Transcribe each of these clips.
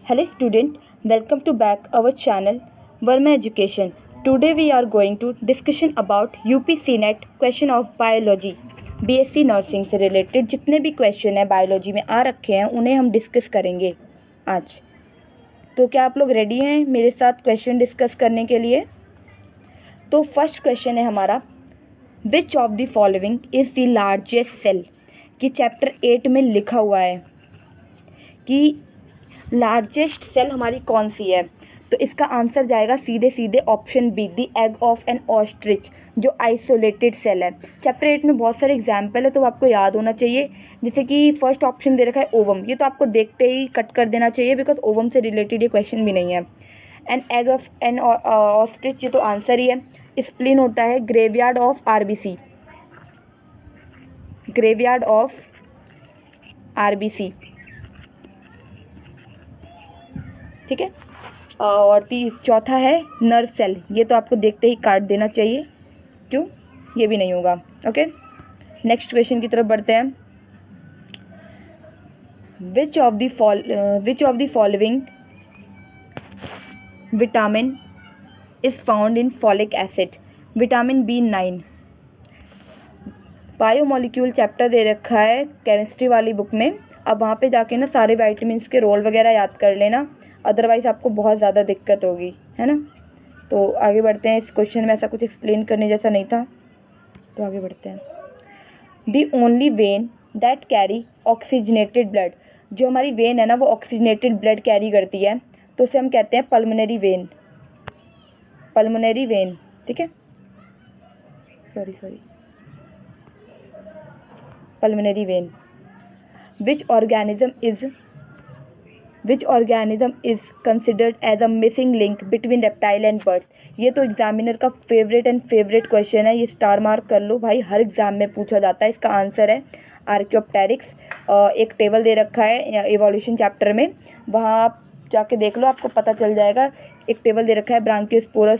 Hello student, welcome to back our channel Verma Education. Today we are going to discussion about UPC NET question of biology. BSc nursing से related जितने भी question है biology में आ रखे हैं उन्हें हम डिस्कस करेंगे आज। तो क्या आप लोग रेडी हैं मेरे साथ क्वेश्चन डिस्कस करने के लिए? तो फर्स्ट क्वेश्चन है हमारा, which of the following is the largest cell? कि चैप्टर 8 में लिखा हुआ है कि लार्जेस्ट सेल हमारी कौन सी है, तो इसका आंसर जाएगा सीधे सीधे option B, the egg of an ostrich, जो आइसोलेटेड सेल है। चैप्टर 8 में बहुत सारे एग्जाम्पल है तो आपको याद होना चाहिए। जैसे कि फर्स्ट ऑप्शन दे रखा है ओवम, ये तो आपको देखते ही कट कर देना चाहिए बिकॉज ओवम से रिलेटेड ये क्वेश्चन भी नहीं है। An egg of an ostrich, ये तो आंसर ही है। स्प्लीन होता है graveyard of RBC, graveyard of RBC, ठीक है। और चौथा है नर्व सेल, ये तो आपको देखते ही काट देना चाहिए, क्यों, ये भी नहीं होगा। ओके, नेक्स्ट क्वेश्चन की तरफ बढ़ते हैं। Which of the following vitamin is found in folic acid? Vitamin B9। Biomolecule chapter दे रखा है केमिस्ट्री वाली बुक में, अब वहाँ पे जाके ना सारे विटामिन्स के रोल वगैरह याद कर लेना, अदरवाइज आपको बहुत ज़्यादा दिक्कत होगी, है ना। तो आगे बढ़ते हैं। इस क्वेश्चन में ऐसा कुछ एक्सप्लेन करने जैसा नहीं था, तो आगे बढ़ते हैं। The only when that carry oxygenated blood, जो हमारी वेन है ना वो ऑक्सीजनेटेड ब्लड कैरी करती है, तो उसे हम कहते हैं पल्मोनरी वेन, पल्मोनरी वेन, ठीक है, sorry pulmonary vein. Which organism is considered as a missing link between reptile and birds? ये तो एग्जामिनर का फेवरेट क्वेश्चन है, ये स्टार मार्क कर लो भाई, हर एग्जाम में पूछा जाता है। इसका आंसर है आर्कियोप्टेरिक्स। एक टेबल दे रखा है इवोल्यूशन चैप्टर में, वहाँ आप जाके देख लो, आपको पता चल जाएगा। एक टेबल दे रखा है ब्रांकियोस्पोरस,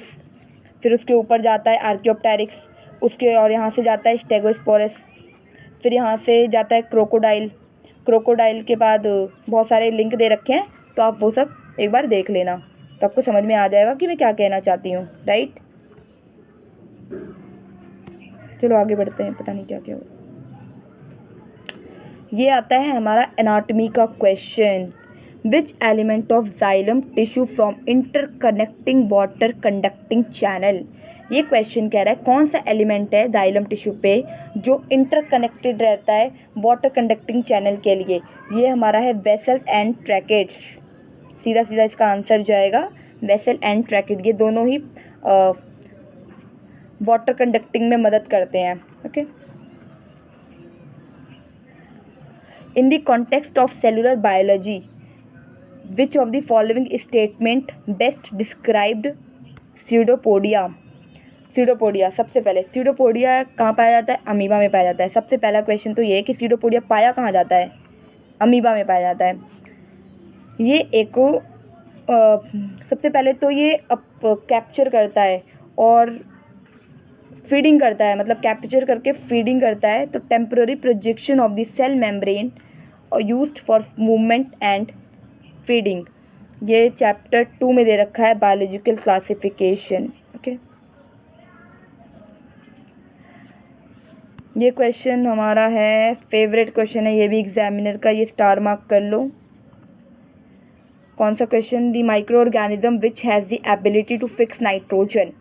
फिर उसके ऊपर जाता है आर्कियोप्टेरिक्स, उसके और यहाँ से जाता है स्टेगोस्पोरस, फिर यहाँ से जाता है क्रोकोडाइल के बाद बहुत सारे लिंक दे रखे हैं, तो आप वो सब एक बार देख लेना, तो आपको समझ में आ जाएगा कि मैं क्या कहना चाहती हूँ, राइट। चलो आगे बढ़ते हैं, पता नहीं क्या क्या हो। ये आता है हमारा एनाटॉमी का question. Which element of xylem tissue from interconnecting water conducting channel? ये क्वेश्चन कह रहा है कौन सा एलिमेंट है जाइलम टिश्यू पे जो इंटरकनेक्टेड रहता है वाटर कंडक्टिंग चैनल के लिए? ये हमारा है वेसल एंड ट्रैकेट्स, सीधा सीधा इसका आंसर जाएगा वेसल एंड ट्रैकेट। ये दोनों ही वाटर कंडक्टिंग में मदद करते हैं। Okay, in the context of cellular biology which of the following statement best described pseudopodia? Pseudopodia, सबसे पहले स्यूडोपोडिया कहाँ पाया जाता है? अमीबा में पाया जाता है। सबसे पहला क्वेश्चन तो ये है कि स्यूडोपोडिया पाया कहाँ जाता है? अमीबा में पाया जाता है। ये एक सबसे पहले तो ये कैप्चर करता है और फीडिंग करता है, मतलब कैप्चर करके फीडिंग करता है। तो temporary projection of the cell membrane और used for movement and feeding, ये चैप्टर 2 में दे रखा है बायोलॉजिकल क्लासिफिकेशन। ओके, ये क्वेश्चन हमारा है फेवरेट क्वेश्चन है, ये भी एग्जामिनर का, ये स्टार मार्क कर लो। कौन सा question? The micro organism which has the ability to fix nitrogen?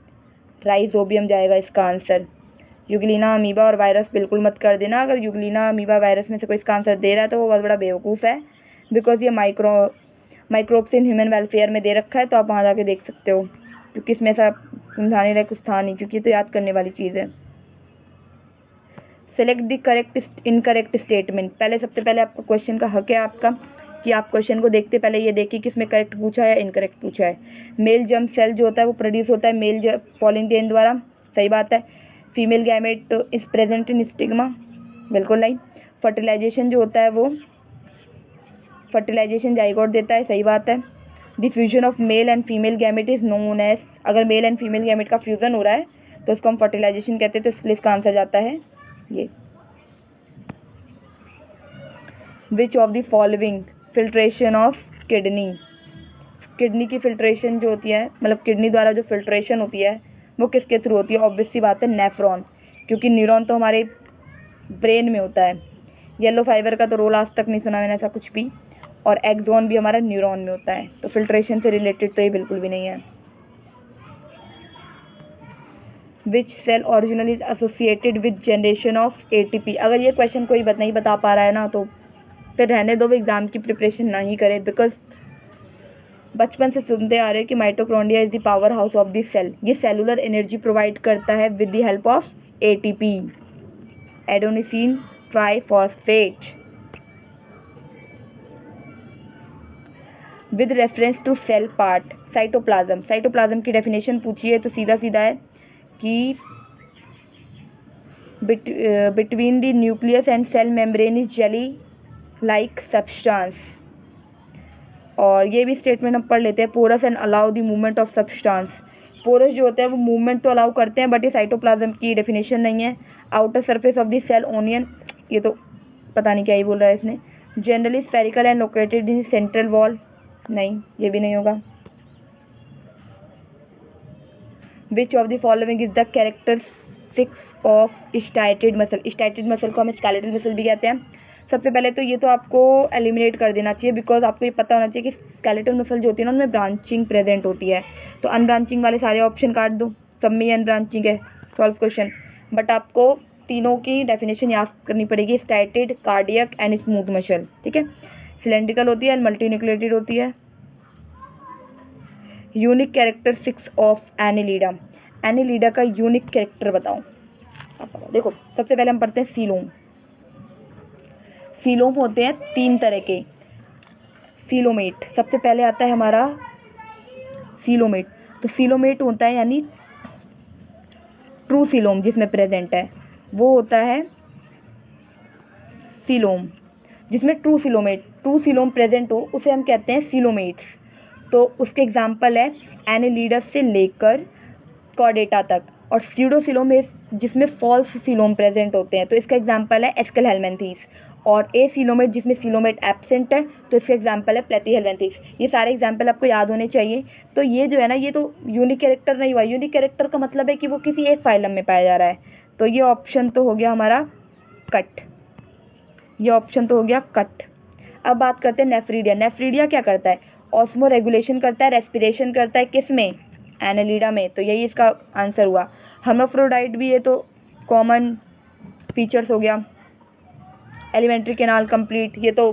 Rhizobium जाएगा इसका आंसर। यूग्लिना अमीबा और वायरस बिल्कुल मत कर देना, अगर यूग्लिना अमीबा वायरस में से कोई इसका आंसर दे रहा है तो वो बहुत बड़ा बेवकूफ़ है, बिकॉज ये माइक्रोब्स इन ह्यूमन वेलफेयर में दे रखा है, तो आप वहाँ जाके देख सकते हो, क्योंकि इसमें ऐसा समझाने लायक कुछ था नहीं, क्योंकि ये तो याद करने वाली चीज़ है। Select the correct incorrect statement. पहले सबसे पहले आपका क्वेश्चन का हक है आपका कि आप क्वेश्चन को देखते पहले ये देखिए कि इसमें करेक्ट पूछा है या इनकरेक्ट पूछा है। मेल जर्म सेल जो होता है वो प्रोड्यूस होता है मेल पॉलिन ग्रेन द्वारा, सही बात है। Female gamete is present in stigma, बिल्कुल नहीं। फर्टिलाइजेशन जो होता है वो फर्टिलाइजेशन जाइगोट देता है, सही बात है। The fusion of male and female gamete is known as, अगर मेल एंड फीमेल गैमेट का फ्यूजन हो रहा है तो उसको हम फर्टिलाइजेशन कहते हैं, तो इसलिए इसका आंसर जाता है ये। विच of the following filtration of kidney? Kidney की फिल्ट्रेशन जो होती है, मतलब किडनी द्वारा जो फिल्ट्रेशन होती है वो किसके थ्रू होती है? ऑब्वियस सी बात है, नेफ्रॉन, क्योंकि न्यूरॉन तो हमारे ब्रेन में होता है। येलो फाइबर का तो रोल आज तक नहीं सुना मैंने ऐसा कुछ भी, और एक्सॉन भी हमारा न्यूरॉन में होता है, तो फिल्ट्रेशन से रिलेटेड तो ये बिल्कुल भी नहीं है। Which cell original is associated with generation of ATP? अगर ये क्वेश्चन कोई नहीं बता पा रहा है ना, तो फिर रहने दो, एग्जाम की प्रिपरेशन नहीं करे, बिकॉज बचपन से सुनते आ रहे हैं कि mitochondria is the power house of the cell. ये सेलुलर एनर्जी प्रोवाइड करता है with the help of ATP, adenosine triphosphate. With reference to cell part, cytoplasm. Cytoplasm की डेफिनेशन पूछिए तो सीधा सीधा है कि between the nucleus and cell membrane is jelly like substance. और ये भी स्टेटमेंट हम पढ़ लेते हैं, porous and allow the movement of substance. Porous जो होते हैं वो मूवमेंट तो अलाउ करते हैं, बट ये साइटोप्लाज्म की डेफिनेशन नहीं है। Outer surface of the cell onion, ये तो पता नहीं क्या ही बोल रहा है इसने। Generally spherical and located in central wall, नहीं ये भी नहीं होगा। विच of the following is the characteristics of स्टाइटेड muscle? स्टाइटेड muscle को हम स्केलेटल मसल भी कहते हैं। सबसे पहले तो ये तो आपको एलिमिनेट कर देना चाहिए, बिकॉज आपको ये पता होना चाहिए कि स्केलेटल मसल जो होती है ना उनमें ब्रांचिंग प्रेजेंट होती है, तो अनब्रांचिंग वाले सारे ऑप्शन काट दो, सब में अनब्रांचिंग है, सॉल्व क्वेश्चन। बट आपको तीनों की डेफिनेशन याद करनी पड़ेगी, स्टाइटेड, कार्डियक एंड स्मूथ मसल, ठीक है। सिलेंड्रिकल होती है, मल्टीन्यूक्लिएटेड होती है। Unique characteristics of Annelida. Annelida का यूनिक कैरेक्टर बताओ। देखो सबसे पहले हम पढ़ते हैं सीलोम। सीलोम होते हैं 3 तरह के, सीलोमेट। सबसे पहले आता है हमारा सीलोमेट, तो सीलोमेट होता है यानी ट्रू सीलोम जिसमें प्रेजेंट है, वो होता है सीलोम जिसमें ट्रू सीलोम प्रेजेंट हो, उसे हम कहते हैं सीलोमेट्स। तो उसके एग्जाम्पल है एनिलीडस से लेकर कॉर्डेटा तक, और स्यूडोसीलोम जिसमें फॉल्स सीलोम प्रेजेंट होते हैं, तो इसका एग्जाम्पल है एस्केलहेलमिन्थेस। और ए सीलोमेट जिसमें सीलोमेट एब्सेंट है, तो इसका एग्जाम्पल है प्लेटीहेलमिन्थेस। ये सारे एग्जाम्पल आपको याद होने चाहिए। तो ये जो है ना, ये तो यूनिक कैरेक्टर नहीं हुआ। यूनिक कैरेक्टर का मतलब है कि वो किसी एक फाइलम में पाया जा रहा है, तो ये ऑप्शन तो हो गया हमारा कट, ये ऑप्शन तो हो गया कट। अब बात करते हैं नेफ्रीडिया। नेफ्रीडिया क्या करता है? ऑस्मो रेगुलेशन करता है, रेस्पिरेशन करता है, किस में? एनेलिडा में, तो यही इसका आंसर हुआ। हर्माफ्रोडाइट भी ये तो कॉमन फीचर्स हो गया। एलिमेंट्री कैनाल कंप्लीट, ये तो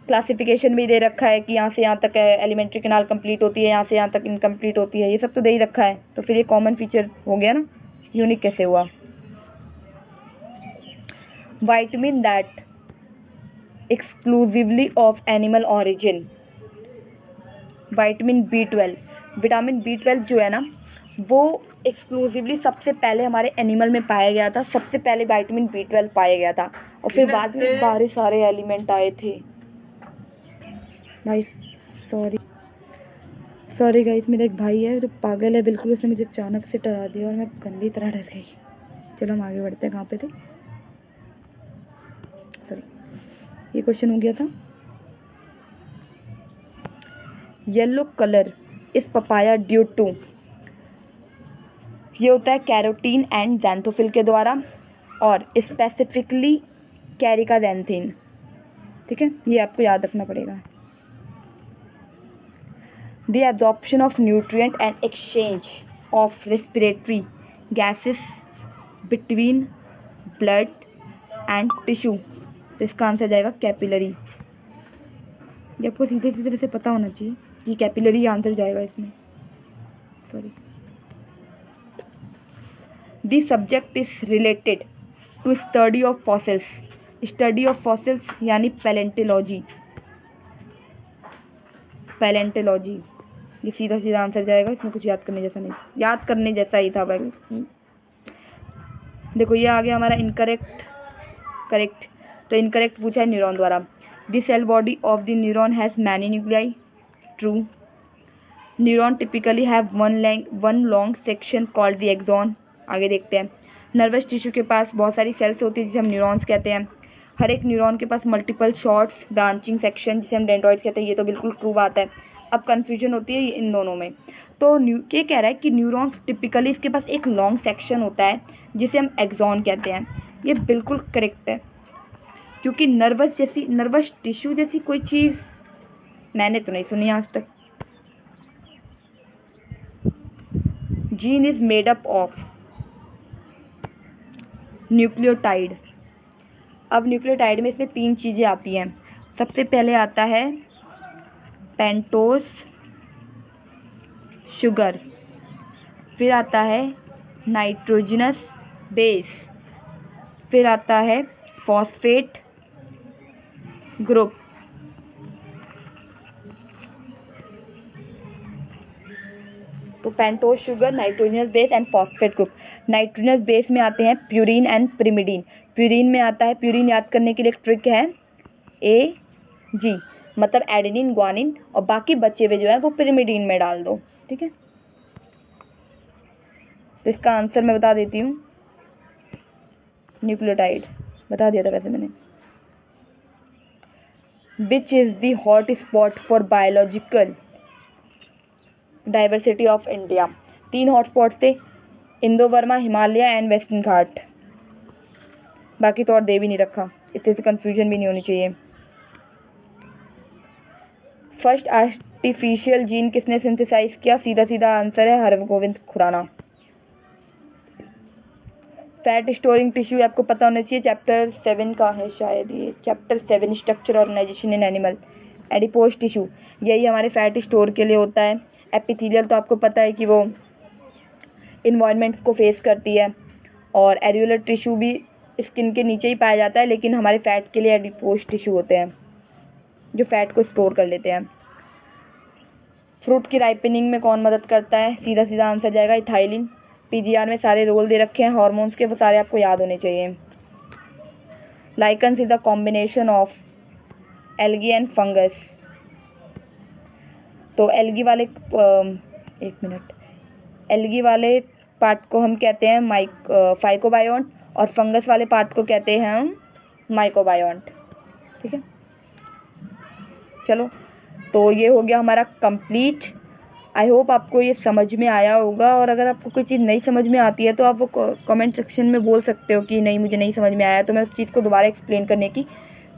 क्लासिफिकेशन भी दे रखा है कि यहाँ से यहाँ तक है एलिमेंट्री कैनाल कंप्लीट होती है, यहाँ से यहाँ तक इनकम्प्लीट होती है, ये सब तो दे ही रखा है, तो फिर ये कॉमन फीचर हो गया ना। यूनिक कैसे हुआ? Vitamin that exclusively of animal origin. Vitamin B12 जो है ना, वो एक्सक्लूसिवली सबसे पहले हमारे एनिमल में पाया गया था। सबसे पहले विटामिन B12 पाया गया था, और फिर बाद में बाहर सारे एलिमेंट आए थे। भाई सॉरी गाइस, मेरा एक भाई है जो पागल है बिल्कुल, उसने मुझे अचानक से डरा दिया और मैं गंदी तरह डर गई। चलो हम आगे बढ़ते हैं। कहाँ पे थे? सॉरी, ये क्वेश्चन हो गया था। येलो कलर इस पपाया ड्यू टू, ये होता है कैरोटीन एंड ज़ैंथोफिल के द्वारा, और स्पेसिफिकली कैरिकाजेंथिन, ठीक है, ये आपको याद रखना पड़ेगा। The absorption of nutrient and exchange of respiratory gases between blood and tissue, तो इसका आंसर जाएगा कैपिलरी। ये आपको सीधे सीधे से पता होना चाहिए कि कैपिलरी आंसर जाएगा इसमें। Sorry. The subject is related to study of fossils. Study of fossils यानी पैलेंटोलॉजी। ये सीधा सीधा आंसर जाएगा, इसमें कुछ याद करने जैसा नहीं, याद करने जैसा ही था भाई। देखो ये आ गया हमारा इनकरेक्ट, करेक्ट। तो इनकरेक्ट पूछा है न्यूरॉन द्वारा। The cell body of the neuron has many nuclei, true. Neuron typically have one long section called the axon, आगे देखते हैं। नर्वस टिश्यू के पास बहुत सारी सेल्स होती है जिसे हम न्यूरॉन्स कहते हैं। हर एक न्यूरॉन के पास मल्टीपल शॉर्ट्स ब्रांचिंग सेक्शन जिसे हम डेंड्रॉइड कहते हैं, ये तो बिल्कुल ट्रू बात है। अब कन्फ्यूजन होती है इन दोनों में। तो ये कह रहा है कि न्यूरॉन्स टिपिकली इसके पास एक लॉन्ग सेक्शन होता है जिसे हम एक्सॉन कहते हैं। ये बिल्कुल करेक्ट है, क्योंकि नर्वस टिश्यू जैसी कोई चीज़ मैंने तो नहीं सुनी आज तक। Gene is made up of nucleotide. अब न्यूक्लियोटाइड में इसमें 3 चीज़ें आती हैं। सबसे पहले आता है पेंटोस शुगर, फिर आता है नाइट्रोजनस बेस, फिर आता है फॉस्फेट ग्रुप। तो pentose sugar, nitrogenous base and phosphate group. Nitrogenous base में आते हैं प्यूरिन एंड पिरिमिडीन। प्यूरिन में आता है, प्यूरिन याद करने के लिए एक ट्रिक है, AG, मतलब एडेनिन ग्वानिन, और बाकी बचे हुए जो है वो पिरिमिडीन में डाल दो, ठीक है। तो इसका आंसर मैं बता देती हूँ, न्यूक्लियोटाइड बता दिया था वैसे मैंने। Which is the hot spot for biological diversity of India. 3 hotspot थे, Indo Burma, Himalaya and western Ghat. बाकी तो और दे भी नहीं रखा, इतने से कंफ्यूजन भी नहीं होनी चाहिए। फर्स्ट आर्टिफिशियल जीन किसने सिंथेसाइज किया? सीधा सीधा आंसर है Hargobind Khorana. Fat storing tissue आपको पता होना चाहिए, चैप्टर 7 का है शायद ये, chapter 7 structure organisation in animal. Adipose tissue यही हमारे फैट स्टोर के लिए होता है। एपिथेलियल तो आपको पता है कि वो इन्वायरमेंट को फेस करती है, और एरियोलर टिश्यू भी स्किन के नीचे ही पाया जाता है, लेकिन हमारे फैट के लिए एडिपोज टिश्यू होते हैं जो फैट को स्टोर कर लेते हैं। फ्रूट की राइपनिंग में कौन मदद करता है? सीधा सीधा आंसर जाएगा इथाइलिन। PGR में सारे रोल दे रखे हैं हार्मोन्स के, वो सारे आपको याद होने चाहिए। Lichens is the combination of algae and fungus. तो एल्गी वाले एल्गी वाले पार्ट को हम कहते हैं फाइकोबायोन्ट, और फंगस वाले पार्ट को कहते हैं हम माइकोबायोन्ट, ठीक है। चलो, तो ये हो गया हमारा कंप्लीट। आई होप आपको ये समझ में आया होगा, और अगर आपको कोई चीज़ नहीं समझ में आती है तो आप वो कमेंट सेक्शन में बोल सकते हो कि नहीं मुझे नहीं समझ में आया, तो मैं उस चीज़ को दोबारा एक्सप्लेन करने की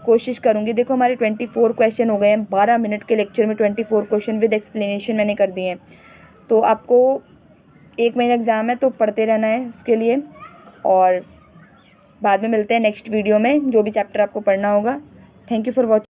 कोशिश करूँगी। देखो हमारे 24 क्वेश्चन हो गए हैं, 12 मिनट के लेक्चर में 24 क्वेश्चन विद एक्सप्लेनेशन मैंने कर दिए हैं। तो आपको 1 महीना एग्ज़ाम है तो पढ़ते रहना है उसके लिए, और बाद में मिलते हैं नेक्स्ट वीडियो में जो भी चैप्टर आपको पढ़ना होगा। Thank you for watching.